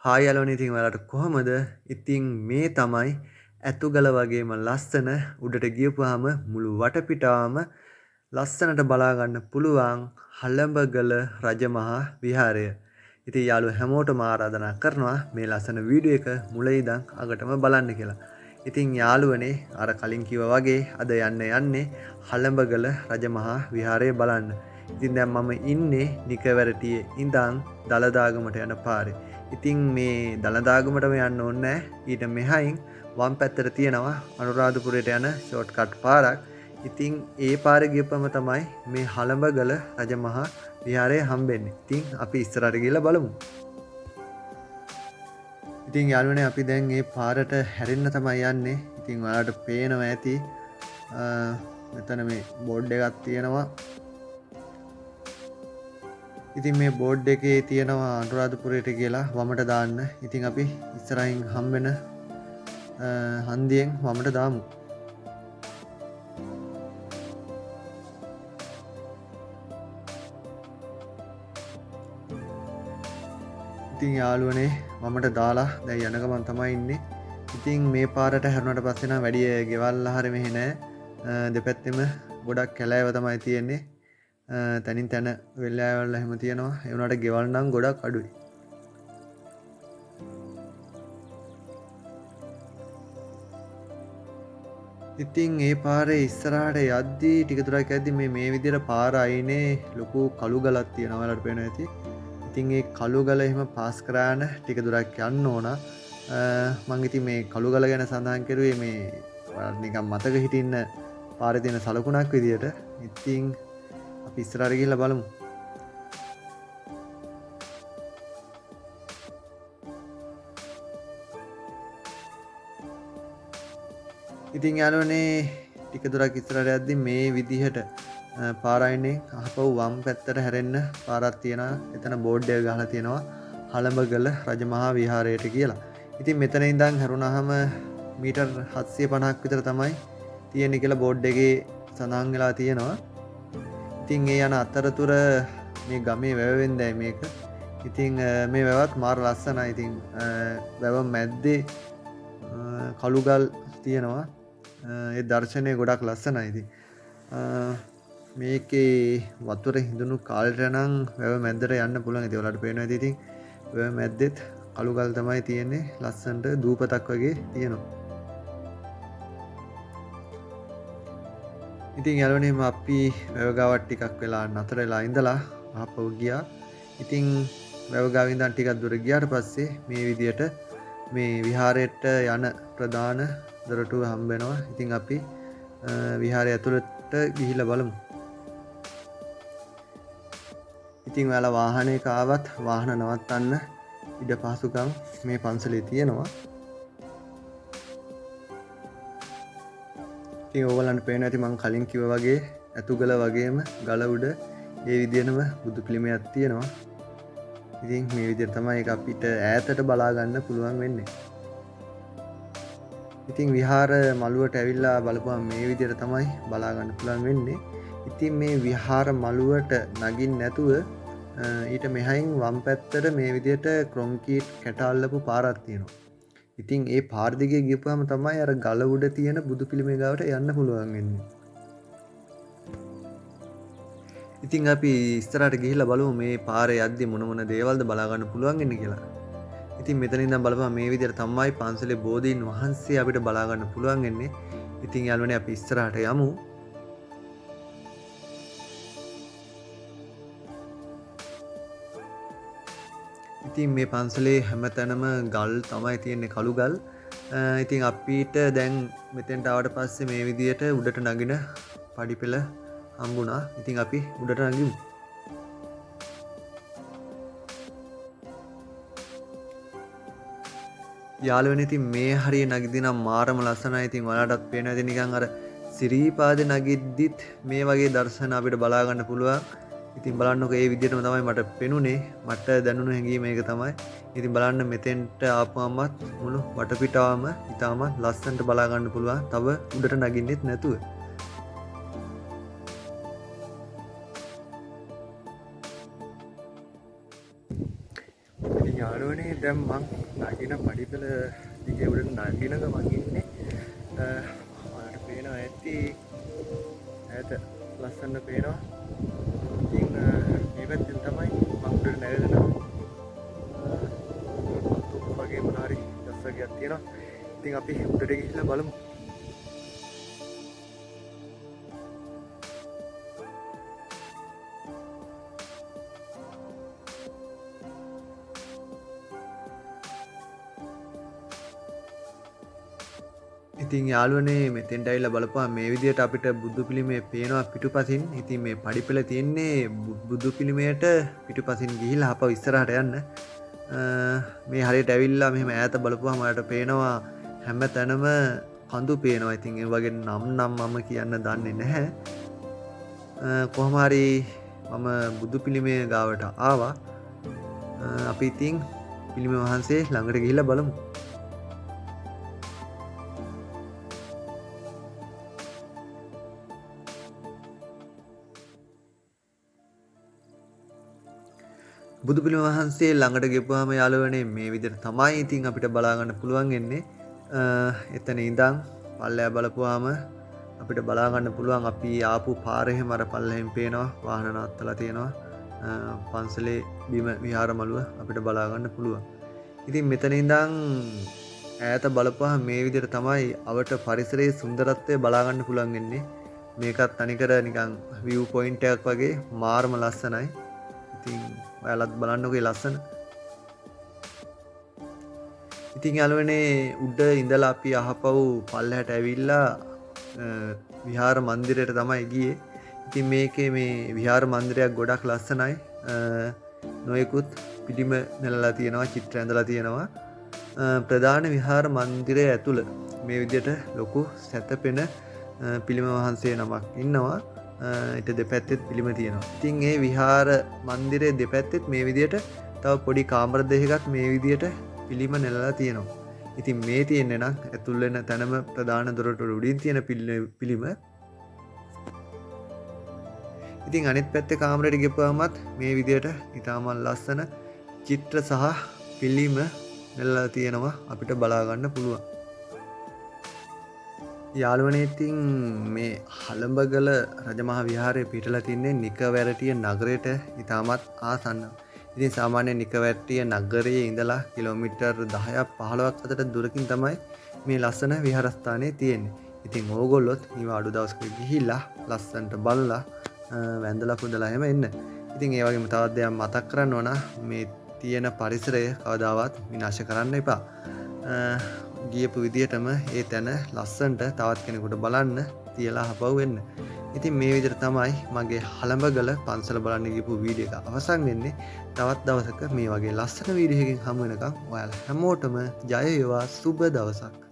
Hi යාළුවනේ ඉතින් ඔයාලට කොහමද? ඉතින් මේ තමයි ඇතුගල වගේම ලස්සන උඩට ගියපුවාම මුළු වටපිටාවම ලස්සනට බලා ගන්න පුළුවන් හලඹගල රජමහා විහාරය. ඉතින් යාළුවෝ හැමෝටම ආරාධනා කරනවා මේ ලස්සන වීඩියෝ එක මුල ඉඳන් අගටම බලන්න කියලා. ඉතින් යාළුවනේ අර කලින් කිව්වා වගේ අද යන්නේ හලඹගල රජමහා විහාරය බලන්න. ඉතින් දැන් මම ඉන්නේ නිකවැරටියේ ඉඳන් දලදාගමට යන පාරේ. ඉතින් මේ දළදාගමටම යන්න ඕනේ ඊට මෙහයින් වම් පැත්තට තියෙනවා අනුරාධපුරයට යන ෂෝට්කට් පාරක්. ඉතින් ඒ පාරේ ගියපම තමයි මේ හලඹගල රජමහා විහාරය හම්බෙන්නේ. ඉතින් අපි ඉස්සරහට ගිහලා බලමු. ඉතින් යාළුවනේ අපි දැන් මේ පාරට හැරෙන්න තමයි යන්නේ. ඉතින් ඔයාලට පේනවා ඇති මෙතන මේ බෝඩ් එකක් තියෙනවා. ඉතින් මේ බෝඩ් එකේ තියෙනවා අනුරාධපුරයට කියලා වමට දාන්න. ඉතින් අපි ඉස්සරහින් හම්බෙන හන්දියෙන් වමට දාමු. ඉතින් යාළුවනේ වමට දාලා දැන් යන ගමන් තමයි ඉන්නේ. ඉතින් මේ පාරට හැරුණාට පස්සේ නම් වැඩි ගෙවල් ආහාර මෙහෙ නැහැ. දෙපැත්තෙම ගොඩක් කැලෑව තමයි තියෙන්නේ. තනින් තැන වෙල්ලාවල් එහෙම තියෙනවා. ඒ වුණාට ගෙවල් නම් ගොඩක් අඩුයි. ඉතින් ඒ පාරේ ඉස්සරහට යද්දී ටික දුරක් යද්දී මේ විදිහට පාර අයිනේ ලොකු කළු ගලක් තියෙනවා. ඔයාලට පේනවා ඇති. ඉතින් ඒ කළු ගල එහෙම පාස් කරාන ටික දුරක් යන්න ඕන. මම ඉතින් මේ කළු ගල ගැන සඳහන් කරුවේ මේ නිකන් මතක හිටින්න පාරේ තියෙන සලකුණක් විදියට. ඉතින් අපි ඉස්සරහට ගිහලා බලමු. ඉතින් යාළුවනේ ටික දුරක් ඉස්සරහට යද්දි මේ විදිහට පාර අයිනේ අහපව් වම් පැත්තට හැරෙන්න පාරක් තියෙනවා. එතන බෝඩ් එක ගහලා තියෙනවා හලඹගල රජමහා විහාරයට කියලා. ඉතින් මෙතන ඉඳන් හැරුණාම මීටර් 750ක් විතර තමයි තියෙන්නේ කියලා බෝඩ් එකේ සඳහන් වෙලා තියෙනවා. ඉතින් ඒ යන අතරතුර මේ ගමේ වැවෙන්දයි මේක. ඉතින් මේ වැවත් මාර ලස්සනයි. ඉතින් වැව මැද්දේ කළුගල් තියෙනවා. ඒ දර්ශනය ගොඩක් ලස්සනයි. ඉතින් මේකේ වතුර හිඳුණු කාලට නම් වැව මැද්දට යන්න පුළුවන්. ඉතින් ඔයාලට පේනවා ඇති. ඉතින් වැව මැද්දෙත් කළුගල් තමයි තියෙන්නේ. ලස්සනට දූපතක් වගේ තියෙනවා. ඉතින් යාළුවනේ අපි වැවගාවට ටිකක් වෙලා නතර වෙලා ඉඳලා ආපහු ගියා. ඉතින් වැවගාව ඉඳන් ටිකක් දුර ගියාට පස්සේ මේ විදියට මේ විහාරයට යන ප්‍රධාන දොරටුව හම්බ වෙනවා. ඉතින් අපි විහාරය ඇතුළට ගිහිල්ලා බලමු. ඉතින් ඔයාලා වාහනයක ආවත් වාහන නවත්තන්න ඉඩ පහසුකම් මේ පන්සලේ තියෙනවා. ඉතින් ඕගොල්ලන්ට පේනවා ඇති මම කලින් කිව්වා වගේ ඇතුගල වගේම ගල උඩ ඒ විදිහටම බුදු පිළිමයක් තියෙනවා. ඉතින් මේ විදිහට තමයි ඒක අපිට ඈතට බලා ගන්න පුළුවන් වෙන්නේ. ඉතින් විහාර මළුවට ඇවිල්ලා බලපුවම මේ විදිහට තමයි බලා ගන්න පුළුවන් වෙන්නේ. ඉතින් මේ විහාර මළුවට නගින්න නැතුව ඊට මෙහයින් වම් පැත්තට මේ විදිහට ක්‍රොන්කීට් කැට අල්ලපු පාරක් තියෙනවා. ඉතින් ඒ පාර දිගේ ගියපුවම තමයි අර ගල උඩ තියෙන බුදු පිළිමේ ගාවට යන්න පුළුවන් වෙන්නේ. ඉතින් අපි ඉස්සරහට ගිහිල්ලා බලමු මේ පාරේ යද්දි මොන දේවල්ද බලා ගන්න පුළුවන් වෙන්නේ කියලා. ඉතින් මෙතන ඉඳන් බලපුවම මේ විදිහට තමයි පන්සලේ බෝධීන් වහන්සේ අපිට බලා ගන්න පුළුවන් වෙන්නේ. ඉතින් යාළුවනේ අපි ඉස්සරහට යමු. ඉතින් මේ පන්සලේ හැමතැනම ගල් තමයි තියෙන්නේ කළු ගල්. ඉතින් අපිට දැන් මෙතෙන්ට ආවට පස්සේ මේ විදියට උඩට නගින පඩිපෙළ හම්බුණා. ඉතින් අපි උඩට නගිමු. යාළුවනේ ඉතින් මේ හරිය නගිද්දී නම් මාරම ලස්සනයි. ඉතින් ඔයාලටත් පේනවා ඉතින් නිකන් අර සිරීපාදේ නගිද්දිත් මේ වගේ දර්ශන අපිට බලා ගන්න පුළුවන්. ඉතින් බලන්නකො ඒ විදිහටම තමයි මට පෙනුනේ. මට දැනුණු හැඟීම ඒක තමයි. ඉතින් බලන්න මෙතෙන්ට ආපුවමත් මුළු වටපිටාවම ඉතාමත් ලස්සනට බලා ගන්න පුළුවන්. තව උඩට නගින්නෙත් නැතුව. යාළුවනේ දැන් මං නගින පඩිපෙළ දිගේ උඩට නගිනක මං ඉන්නේ. ඔයාලට පේනවා ඇති ඈත ලස්සන පේනවා. ඉතින් මේ පැත්තෙන් තමයි මං උඩට නැගගෙන වගේ මොනවා හරි දස්සගයක් තියෙනවා. ඉතින් අපි උඩට ගිහිල්ලා බලමු. ඉතින් යාළුවනේ මෙතෙන්ට ඇවිල්ලා බලපුවා මේ විදිහට අපිට බුදු පිළිමය පේනවා පිටුපසින්. ඉතින් මේ පඩිපෙළ තියෙන්නේ බුදු පිළිමයට පිටුපසින් ගිහිල්ලා අපව ඉස්සරහට යන්න. මේ හරියට ඇවිල්ලා මෙහෙම ඈත බලපුවාම ඔයාලට පේනවා හැම තැනම කඳු පේනවා. ඉතින් ඒ වගේ නම් මම කියන්න දන්නේ නැහැ. කොහොම හරි මම බුදු පිළිමය ගාවට ආවා. අපි ඉතින් පිළිම වහන්සේ ළඟට ගිහිල්ලා බලමු. බුදු පිළිම වහන්සේ ළඟට ගෙපුවාම යාළුවනේ මේ විදිහට තමයි ඉතින් අපිට බලා ගන්න පුළුවන් වෙන්නේ. එතන ඉඳන් පල්ලෙහා බලපුවාම අපිට බලා ගන්න පුළුවන් අපි ආපු පාර එහෙම අර පල්ලෙහෙන් පේනවා වාහන නවත්තලා තියෙනවා. පන්සලේ බිම විහාර මළුව අපිට බලා ගන්න පුළුවන්. ඉතින් මෙතන ඉඳන් ඈත බලපුවාම මේ විදිහට තමයි අවට පරිසරයේ සුන්දරත්වය බලා ගන්න පුළුවන් වෙන්නේ. මේකත් තනිකර නිකන් view point එකක් වගේ මාර්ම ලස්සනයි. ඉතින් ඔයාලත් බලන්නකෝ ඒ ලස්සන. ඉතින් යාළුවනේ උඩ ඉඳලා අපි අහපව් පල්ලෙහාට ඇවිල්ලා විහාර මන්දිරයට තමයි ගියේ. ඉතින් මේකේ මේ විහාර මන්දිරයක් ගොඩක් ලස්සනයි. නොයෙකුත් පිළිම නෙලලා තියෙනවා, චිත්‍ර ඇඳලා තියෙනවා. ප්‍රධාන විහාර මන්දිරය ඇතුළ මේ විදිහට ලොකු සැතපෙන පිළිම වහන්සේ නමක් ඉන්නවා. ඊට දෙපැත්තෙත් පිළිම තියෙනවා. ඉතින් මේ විහාර මන්දිරයේ දෙපැත්තෙත් මේ විදිහට තව පොඩි කාමර දෙකක් මේ විදිහට පිළිම නෙලලා තියෙනවා. ඉතින් මේ තියෙන්නේ නම් ඇතුල් වෙන තැනම ප්‍රධාන දොරට උඩින් තියෙන පිළිම. ඉතින් අනිත් පැත්තේ කාමරයට ගිහුවාමත් මේ විදිහට ඊටම ලස්සන චිත්‍ර සහ පිළිම නෙලලා තියෙනවා අපිට බලා ගන්න පුළුවන්. යාළුවනේ ඉතින් මේ හලඹගල රජමහා විහාරය පිටලා තින්නේ නිකවැරටිය නගරයට ඉතාමත් ආසන්නව. ඉතින් සාමාන්‍ය නිකවැරටිය නගරයේ ඉඳලා කිලෝමීටර් 10ක් 15ක් අතර දුරකින් තමයි මේ ලස්සන විහාරස්ථානය තියෙන්නේ. ඉතින් ඕගොල්ලොත් ඊව අඩු දවසක ගිහිල්ලා ලස්සනට බලලා වැඳලා පුදලා එහෙම එන්න. ඉතින් ඒ වගේම තවත් දෙයක් මතක් කරන්න ඕන මේ තියෙන පරිසරය කවදාවත් විනාශ කරන්න එපා. ගියපු විදිහටම ඒ තැන ලස්සනට තවත් කෙනෙකුට බලන්න තියලා හපව් වෙන්න. ඉතින් මේ විදිහට තමයි මගේ හලඹගල පන්සල බලන්න ගියපු වීඩියෝ එක අවසන් වෙන්නේ. තවත් දවසක මේ වගේ ලස්සන වීඩියෝ එකකින් හමු වෙනකම් ඔයාලා හැමෝටම ජය වේවා, සුබ දවසක්.